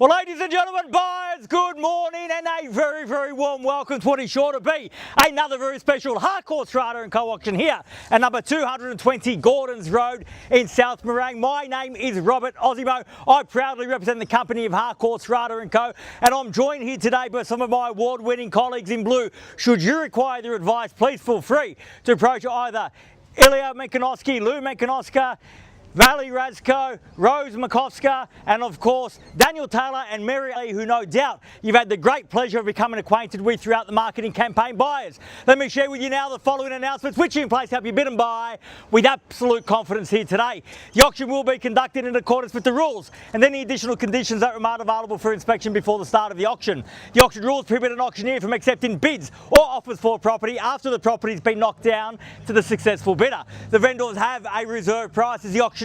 Well, ladies and gentlemen, buyers, good morning and a very, very warm welcome to what is sure to be another very special Harcourts Rata and Co auction here at number 220 Gordons Road in South Morang. My name is Robert Ozzimo. I proudly represent the company of Harcourts Rata and Co, and I'm joined here today by some of my award-winning colleagues in blue. Should you require their advice, please feel free to approach either Ilya Menkonoski, Lou Menkonoska, Valley Razko, Rose Makovska, and of course Daniel Taylor and Mary Lee, who no doubt you've had the great pleasure of becoming acquainted with throughout the marketing campaign. Buyers, let me share with you now the following announcements which are in place to help you bid and buy with absolute confidence here today. The auction will be conducted in accordance with the rules and any additional conditions that remain available for inspection before the start of the auction. The auction rules prohibit an auctioneer from accepting bids or offers for property after the property has been knocked down to the successful bidder. The vendors have a reserve price as the auctioneer.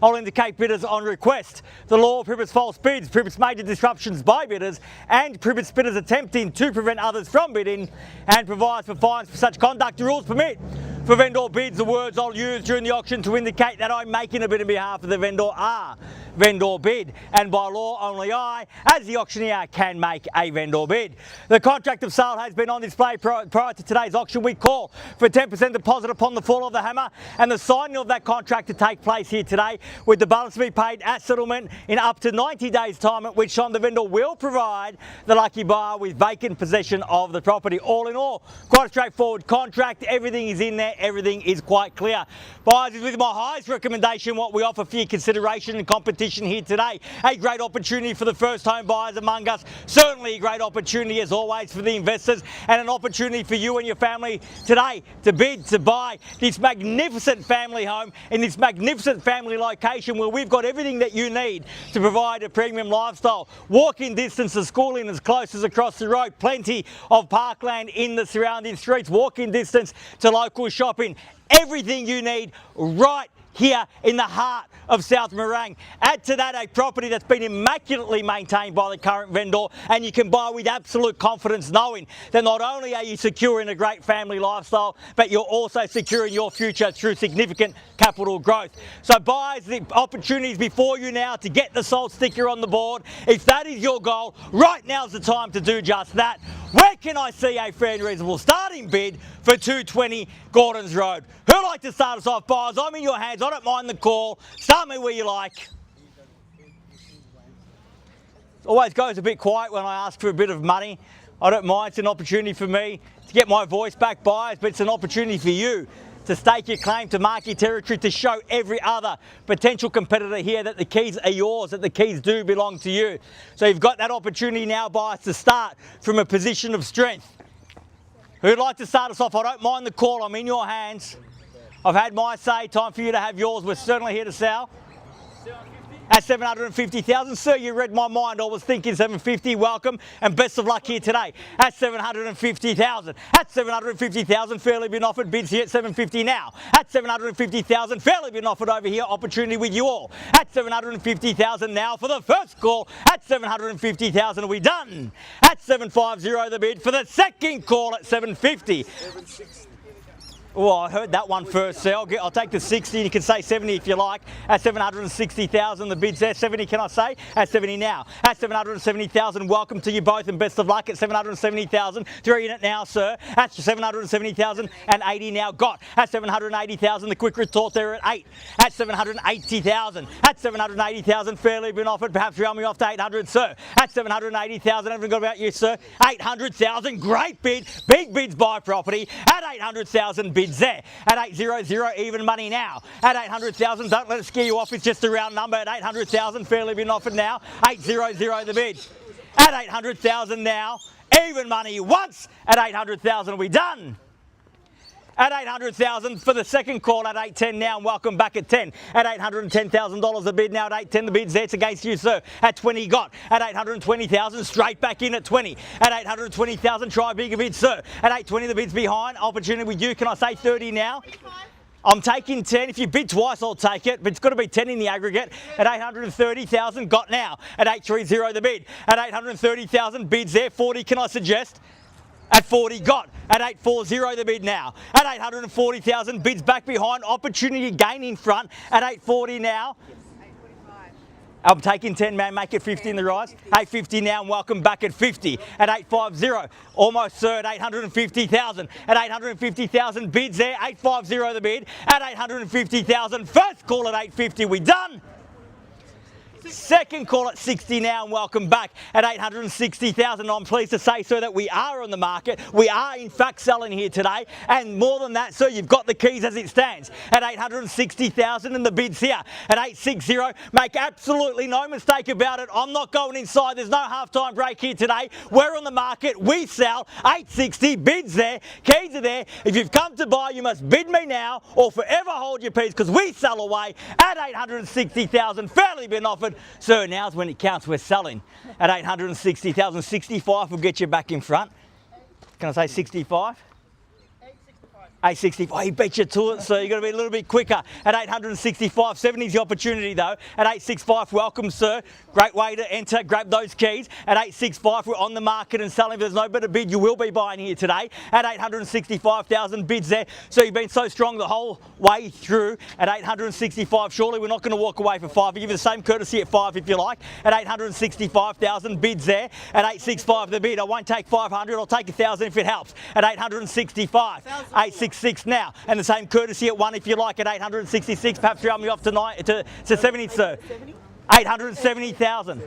I'll indicate bidders on request. The law prohibits false bids, prohibits major disruptions by bidders, and prohibits bidders attempting to prevent others from bidding, and provides for fines for such conduct. The rules permit for vendor bids, the words I'll use during the auction to indicate that I'm making a bid on behalf of the vendor are vendor bid, and by law only I, as the auctioneer, can make a vendor bid. The contract of sale has been on display prior to today's auction. We call for a 10% deposit upon the fall of the hammer and the signing of that contract to take place here today, with the balance to be paid at settlement in up to 90 days time, at which time the vendor will provide the lucky buyer with vacant possession of the property. All in all, quite a straightforward contract. Everything is in there, everything is quite clear. Buyers, is with my highest recommendation what we offer for your consideration and competition here today. A great opportunity for the first home buyers among us, certainly a great opportunity as always for the investors, and an opportunity for you and your family today to bid, to buy this magnificent family home in this magnificent family location where we've got everything that you need to provide a premium lifestyle. Walking distance to schooling as close as across the road, plenty of parkland in the surrounding streets, walking distance to local shopping, everything you need right here in the heart of South Morang. Add to that a property that's been immaculately maintained by the current vendor, and you can buy with absolute confidence knowing that not only are you securing a great family lifestyle, but you're also securing your future through significant capital growth. So buyers, the opportunities before you now to get the sold sticker on the board. If that is your goal, right now's the time to do just that. Where can I see a fair and reasonable starting bid for 220 Gordons Road? Who'd like to start us off, buyers? I'm in your hands. I don't mind the call. Start me where you like. It always goes a bit quiet when I ask for a bit of money. I don't mind. It's an opportunity for me to get my voice back, buyers, but it's an opportunity for you to stake your claim, to mark your territory, to show every other potential competitor here that the keys are yours, that the keys do belong to you. So you've got that opportunity now, buyers, to start from a position of strength. Who'd like to start us off? I don't mind the call. I'm in your hands. I've had my say. Time for you to have yours. We're certainly here to sell. At 750,000, sir, you read my mind. I was thinking 750. Welcome and best of luck here today. At 750,000. At 750,000, fairly been offered. Bids here at 750 now. At 750,000, fairly been offered over here. Opportunity with you all. At 750,000 now for the first call. At 750,000, are we done? At 750 the bid for the second call at 750. 760. Well, I heard that one first, sir. I'll take the 60, and you can say 70 if you like. At 760,000, the bid's there. 70, can I say? At 70 now. At 770,000, welcome to you both and best of luck. At 770,000, 3 in it now, sir. At 770,000 and 80 now got. At 780,000, the quick retort there at 8. At 780,000. At 780,000, fairly been offered. Perhaps round me off to 800, sir. At 780,000, haven't got about you, sir. 800,000, great bid. Big bids buy property. At 800,000, bids there. At 800, even money now. At 800,000, don't let it scare you off, it's just a round number. At 800,000, fairly been offered now. 800 the bid. At 800,000 now, even money once. At 800,000, are we done? At 800,000 for the second call at 810 now, and welcome back at 10. At $810,000 the bid now at 810, the bid's there. It's against you, sir. At 20 got. At 820,000, straight back in at 20. At 820,000, try a bigger bid, sir. At 820, the bid's behind. Opportunity with you. Can I say 30 now? I'm taking 10. If you bid twice, I'll take it, but it's got to be 10 in the aggregate. At 830,000, got now. At 830 the bid. At 830,000, bids there. 40, can I suggest? At 40 got. At 840 the bid now. At 840,000, bids back behind. Opportunity gain in front. At 840 now. I'm taking 10, man. Make it 50 in the rise. 850 now, and welcome back at 50 at 850. Almost, sir, at 850,000. At 850,000 bids there. 850 the bid at 850,000. First call at 850. We done. Second call at 60 now, and welcome back at 860,000. I'm pleased to say, sir, that we are on the market. We are, in fact, selling here today. And more than that, sir, you've got the keys as it stands at 860,000 and the bids here at 860. Make absolutely no mistake about it. I'm not going inside. There's no halftime break here today. We're on the market. We sell 860. Bids there. Keys are there. If you've come to buy, you must bid me now or forever hold your peace, because we sell away at 860,000. Fairly been offered. Sir, now's when it counts. We're selling at 860,000. 65 will get you back in front. Can I say 65? 865. He beat you to it, so you've got to be a little bit quicker at 865. 70 is the opportunity, though. At 865, welcome, sir. Great way to enter. Grab those keys. At 865, we're on the market and selling. If there's no better bid, you will be buying here today at 865,000 bids there. So you've been so strong the whole way through at 865. Surely we're not going to walk away for 5. I'll give you the same courtesy at 5 if you like. At 865,000 bids there. At 865 the bid. I won't take 500. I'll take 1,000 if it helps. At 865. 866 now, and the same courtesy at 1 if you like at 866. Perhaps round me off tonight to 70, sir. 870,000.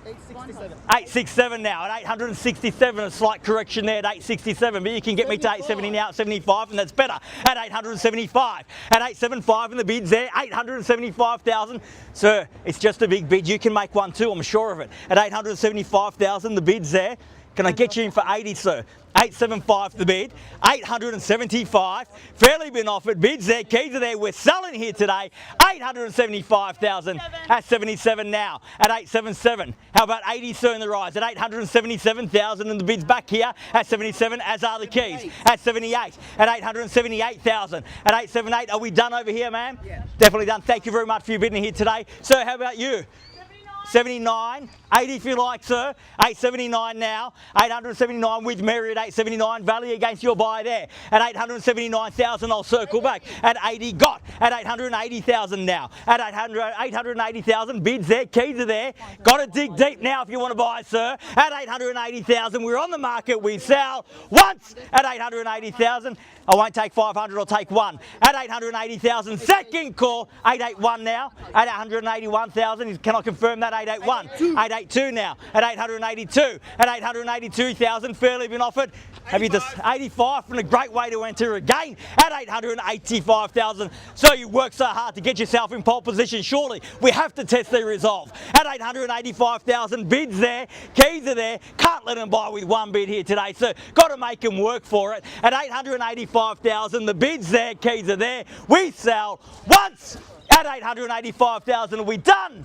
867 now at 867. A slight correction there at 867, but you can get me to 870 now at 75, and that's better at 875. At 875 and the bids there, 875,000. Sir, it's just a big bid. You can make one too, I'm sure of it. At 875,000 the bids there. Can I get you in for 80, sir? 875 the bid, 875, fairly been offered, bids there, keys are there, we're selling here today, 875,000 at 77 now, at 877, how about 80, sir, in the rise, at 877,000 and the bids back here, at 77, as are the keys, at 78, at 878,000, at 878, are we done over here, ma'am? Yeah. Definitely done. Thank you very much for your bidding here today. Sir, how about you? 79, 80 if you like, sir. 879 now. 879 with Mary at 879. Valley against your buy there. At 879,000, I'll circle back. At 80, got. At 880,000 now. At 880,000, bids there, keys are there. Got to dig deep now if you want to buy, sir. At 880,000, we're on the market. We sell once at 880,000. I won't take 500, I'll take 1. At 880,000, second call. 881 now. At 881,000, can I confirm that? 881. 882 now. At 882. At 882,000, fairly been offered. Have you just 85 from a great way to enter again at 885,000. So you work so hard to get yourself in pole position. Surely we have to test their resolve. At 885,000, bids there, keys are there. Can't let them buy with one bid here today. So got to make them work for it. At 885,000, the bids there, keys are there. We sell once at 885,000. Are we done?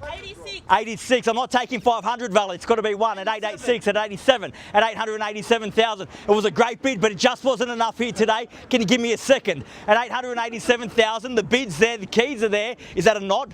86. 86. I'm not taking 500, Valley. It's got to be 1 at 886, at 87, at 887,000. It was a great bid, but it just wasn't enough here today. Can you give me a second? At 887,000, the bid's there, the keys are there. Is that a nod?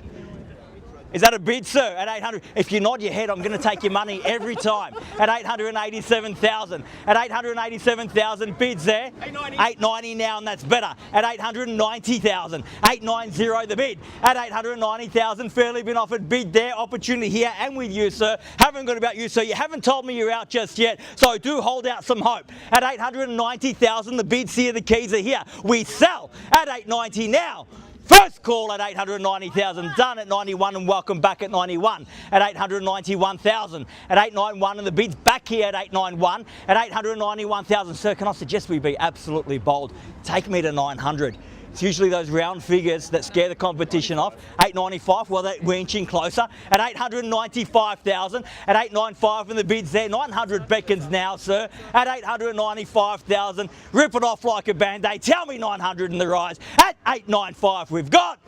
Is that a bid, sir? At 800, if you nod your head, I'm going to take your money every time. At 887,000. At 887,000, bids there. 890 now, and that's better. At 890,000. 890 the bid. At 890,000, fairly been offered, bid there. Opportunity here and with you, sir. Haven't got about you, sir. You haven't told me you're out just yet, so do hold out some hope. At 890,000, the bids here, the keys are here. We sell at 890 now. First call at 890,000, done at 91, and welcome back at 91. At 891,000, at 891, and the bid's back here at 891, at 891,000. Sir, can I suggest we be absolutely bold? Take me to 900. It's usually those round figures that scare the competition off. 895, well, we're inching closer. At 895,000, at 895, and the bid's there. 900 beckons now, sir. At 895,000, rip it off like a band-aid. Tell me 900 in the rise. At 895, we've got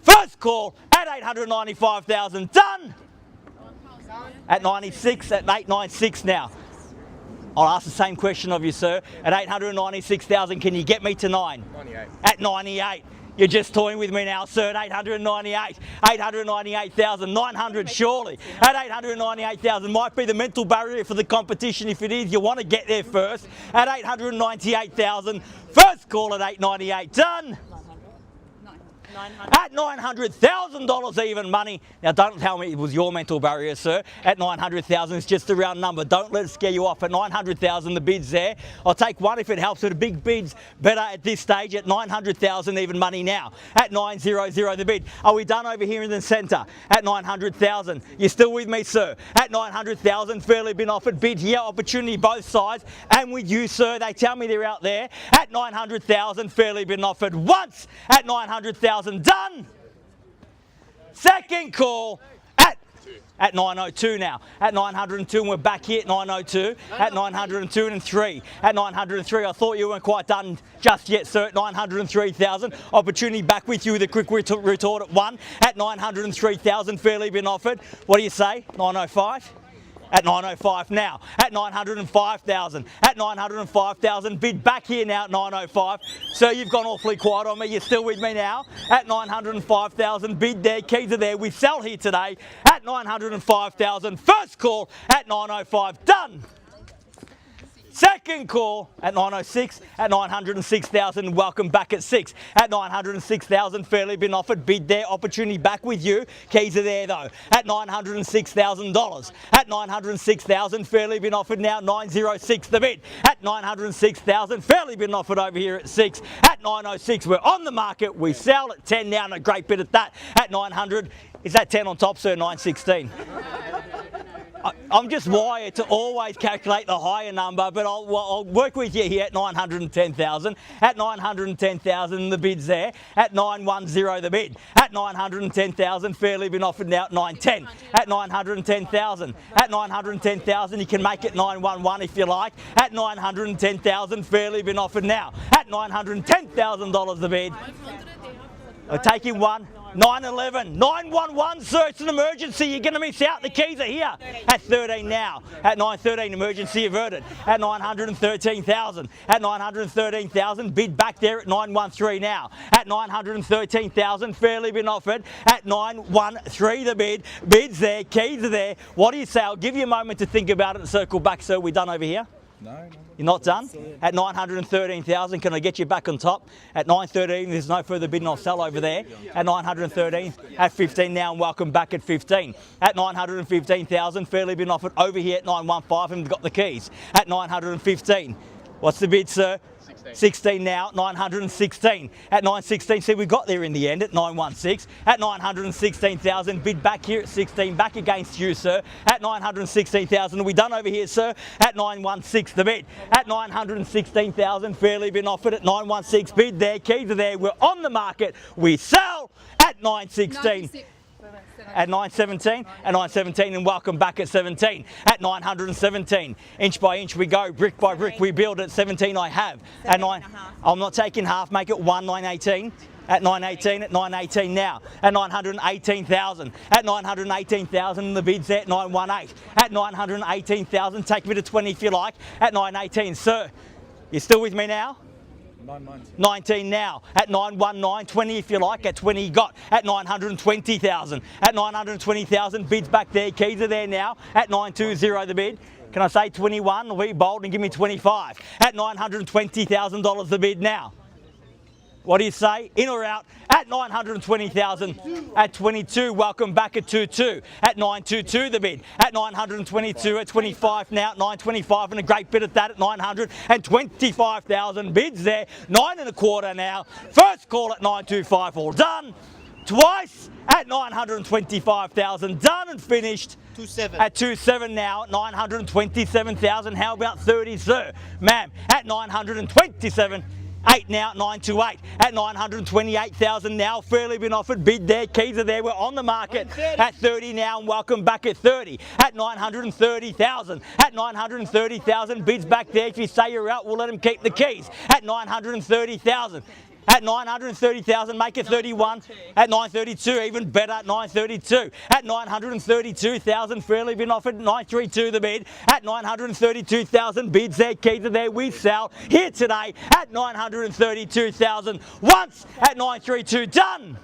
first call at 895,000, done. At 96, at 896 now. I'll ask the same question of you, sir. At 896,000, can you get me to 9? 98. At 98. You're just toying with me now, sir. At 898. 898,000. 900 surely. At 898,000 might be the mental barrier for the competition. If it is, you want to get there first. At 898,000. First call at 898. Done. At $900,000 even money. Now don't tell me it was your mental barrier, sir. At $900,000, it's just a round number. Don't let it scare you off. At $900,000, the bid's there. I'll take one if it helps, but the big bid's better at this stage. At $900,000 even money now. At $900 the bid. Are we done over here in the centre? At $900,000. You still with me, sir? At $900,000, fairly been offered bid here. Opportunity both sides. And with you, sir, they tell me they're out there. At $900,000, fairly been offered once. At $900,000, done. Second call at 902 now. At 902, and we're back here at 902. At 902 and 3. At 903, I thought you weren't quite done just yet, sir. At 903,000. Opportunity back with you with a quick retort at 1. At 903,000, fairly been offered. What do you say? 905? At 905 now. At 905,000. At 905,000, bid back here now at 905. Sir, you've gone awfully quiet on me. You're still with me now. At 905,000, bid there. Keys are there. We sell here today. At 905,000. First call at 905. Done. Second call at 906, at 906,000, welcome back at 6. At 906,000, fairly been offered, bid there, opportunity back with you. Keys are there though. At $906,000. At 906,000, fairly been offered now, 906 the bid. At 906,000, fairly been offered over here at 6. At 906, we're on the market, we sell at 10 now, and a great bid at that. At 900, is that 10 on top, sir? 916. I'm just wired to always calculate the higher number, but I'll work with you here at 910,000. At 910,000, the bid's there. At 910, the bid. At 910,000, fairly been offered now at 910. At 910,000. At 910,000, you can make it 911 if you like. At 910,000, fairly been offered now. At $910,000, the bid. I'll take in one. 911, 911, sir, it's an emergency. You're going to miss out. The keys are here. At 13 now. At 913, emergency averted. At 913,000. At 913,000, bid back there at 913 now. At 913,000, fairly been offered. At 913, the bid. Bid's there, keys are there. What do you say? I'll give you a moment to think about it and circle back, sir. We're done over here? No. You're not done? At 913,000, can I get you back on top? At 913, there's no further bidding, I'll sell over there. At 913, at 15 now, and welcome back at 15. At 915,000, fairly been offered over here at 915, and we've got the keys. At 915, what's the bid, sir? 16 now, 916. At 916, see, we got there in the end at 916. At 916,000, bid back here at 16, back against you, sir. At 916,000, are we done over here, sir? At 916, the bid. At 916,000, fairly been offered at 916, bid there, keys are there. We're on the market, we sell at 916. At 917, at 917, and welcome back at 17. At 917, inch by inch we go, brick by brick we build. At 17 I have. At 9, I'm not taking half, make it 1, 918. At 918, at 918 now. At 918,000. At 918,000, the bid's there at 918. At 918,000, take me to 20 if you like. At 918, sir, you still with me now? 19 now. At 919, 20 if you like. At 20 you got. At 920,000. At 920,000, bids back there. Keys are there now. At 920 the bid. Can I say 21? I'll be bold and give me 25. At $920,000 the bid now. What do you say? In or out? At 920,000. At 22, welcome back at 22. At 922 the bid. At 922, at 25 now, 925, and a great bid at that at 925,000. Bids there, 9 1/4 now. First call at 925, all done. Twice at 925,000, done and finished. 27. At 27 now, 927,000. How about 30, sir? Ma'am, at 927. 8 now, 928. At 928,000 now, fairly been offered, bid there, keys are there, we're on the market. At 30 now, and welcome back at 30. At 930,000. At 930,000, bids back there. If you say you're out, we'll let them keep the keys. At 930,000. At 930,000, make it 31. At 932, even better at 932. At 932,000, fairly been offered, 932 the bid. At 932,000, bids there, keys are there, we sell here today at 932,000. Once at 932, done.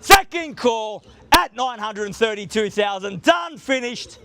Second call at 932,000, done, finished.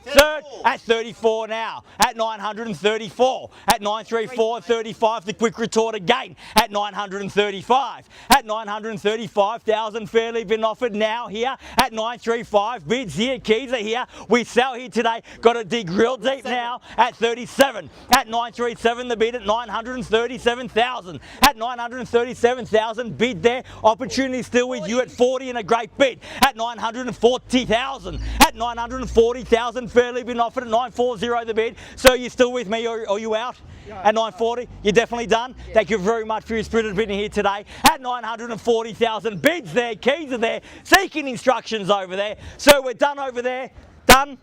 Third at 34 now, at 934, at 934 and 35, the quick retort again, at 935, at 935,000 fairly been offered now here, at 935, bids here, keys are here, we sell here today, got to dig real deep now, at 37, at 937 the bid at 937,000, at 937,000 bid there, opportunity still with you at 40 and a great bid, at 940,000, at 940,000 fairly been offered at 940 the bid. So you're still with me or are you out? At 940, you're definitely done. Yeah. Thank you very much for your spirited bidding here today. At 940,000 bids there, keys are there, seeking instructions over there. So we're done over there. Done.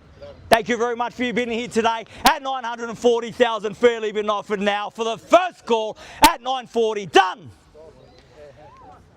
Thank you very much for your bidding here today. At 940,000 fairly been offered now for the first call at 940. Done.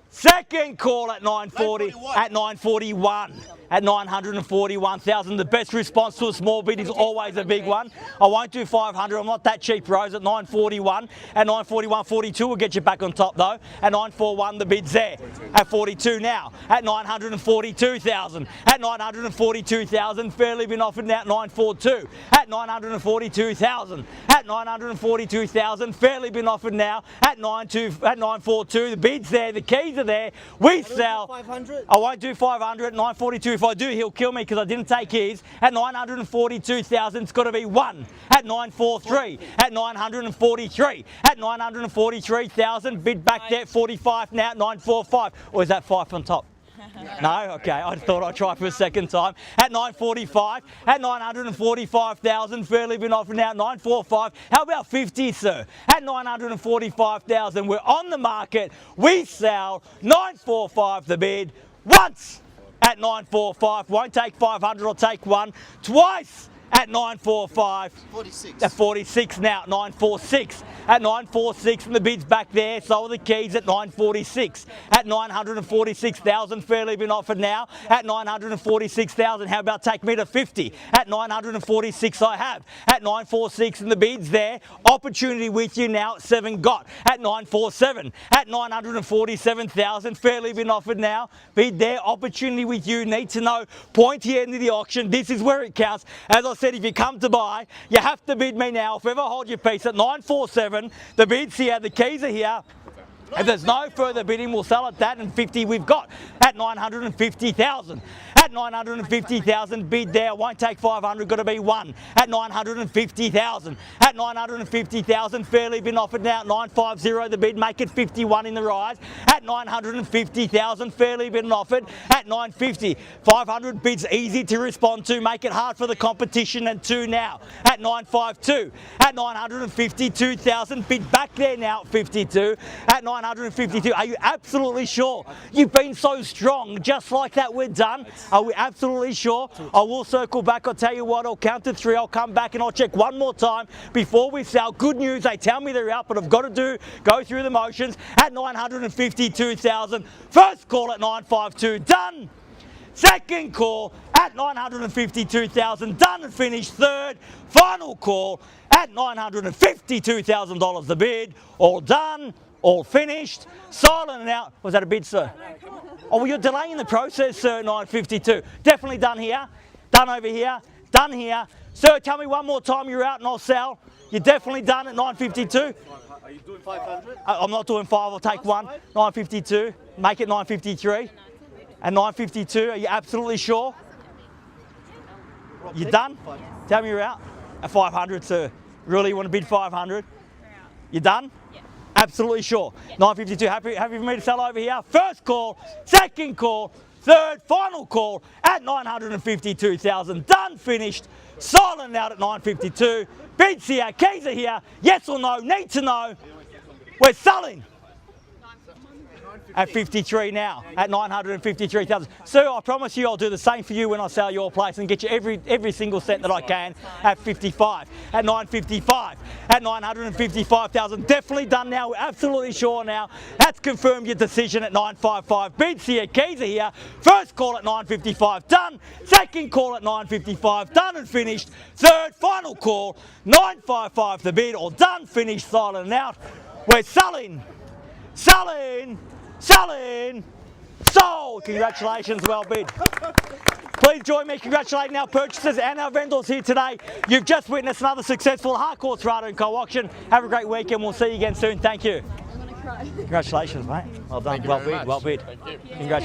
Second call at 940, at 941, at 941,000. The best response to a small bid is always a big one. I won't do 500, I'm not that cheap, Rose, at 941. At 941.42 will get you back on top though. At 941 the bid's there. At 42 now, at 942,000. At 942,000, fairly been offered now at 942. At 942,000. At 942,000, fairly been offered now at 942. The bid's there, the keys are there. We sell. 500. I won't do 500 at 942. If I do, he'll kill me because I didn't take his. At 942,000, it's got to be one. At 943. At 943. At 943,000, bid back there. 45 now at 945. Or is that 5 on top? No? Okay, I thought I'd try for a second time. At 945, at 945,000, fairly been offered now at 945. How about 50, sir? At 945,000, we're on the market. We sell 945 the bid once at 945. Won't take 500, I'll take one. Twice at 945. 46. At 46 now, 946. At 946 and the bid's back there, so are the keys at 946. At 946,000, fairly been offered now. At 946,000, how about take me to 50? At 946 I have. At 946 and the bid's there, opportunity with you now at 7 got. At 947. At 947,000, fairly been offered now. Bid there, opportunity with you, need to know, point here into the auction, this is where it counts. As I said, if you come to buy, you have to bid me now. If ever hold your peace at 947, the bid's here, the keys are here. If there's no further bidding, we'll sell at that, and 50 we've got at 950,000. At 950,000, bid there, won't take 500, got to be one. At 950,000. At 950,000, fairly been offered now at 950, the bid, make it 51 in the rise. At 950,000, fairly been offered at 950. 500 bids easy to respond to, make it hard for the competition, and 2 now. At 952. At 952,000, bid back there now at 52. At 952, are you absolutely sure? You've been so strong, just like that we're done. Are we absolutely sure? I will circle back, I'll tell you what, I'll count to 3, I'll come back and I'll check one more time before we sell. Good news, they tell me they're out, but I've got to go through the motions. At 952,000, first call at 952, done. Second call at 952,000, done and finished. Third, final call at $952,000 the bid, all done. All finished, silent and out. Was that a bid, sir? Oh, well, you're delaying the process, sir, 952. Definitely done here, done over here, done here. Sir, tell me one more time you're out and I'll sell. You're definitely done at 952. Are you doing 500? I'm not doing 5, I'll take one. 952, make it 953. At 952, are you absolutely sure? You done? Tell me you're out. At 500, sir. Really, you want to bid 500? You done? Absolutely sure. 952, happy for me to sell over here. First call, second call, third, final call at 952,000. Done, finished, silent out at 952. Bids here, keys are here, yes or no, need to know. We're selling. At 53 now, at 953,000. Sir, I promise you I'll do the same for you when I sell your place and get you every single cent that I can at 55, at 955, at 955,000. Definitely done now, we're absolutely sure now. That's confirmed your decision at 955. Bids here, keys are here. First call at 955, done. Second call at 955, done and finished. Third, final call, 955 the bid, all done, finished, silent and out. We're selling. Selling, selling, Sold! Congratulations, well bid. Please join me congratulating our purchasers and our vendors here today. You've just witnessed another successful Harcourts Rata and Co auction. Have a great weekend. We'll see you again soon. Thank you. I'm gonna cry. Congratulations, mate. Well done. Well bid. Well bid. Congratulations.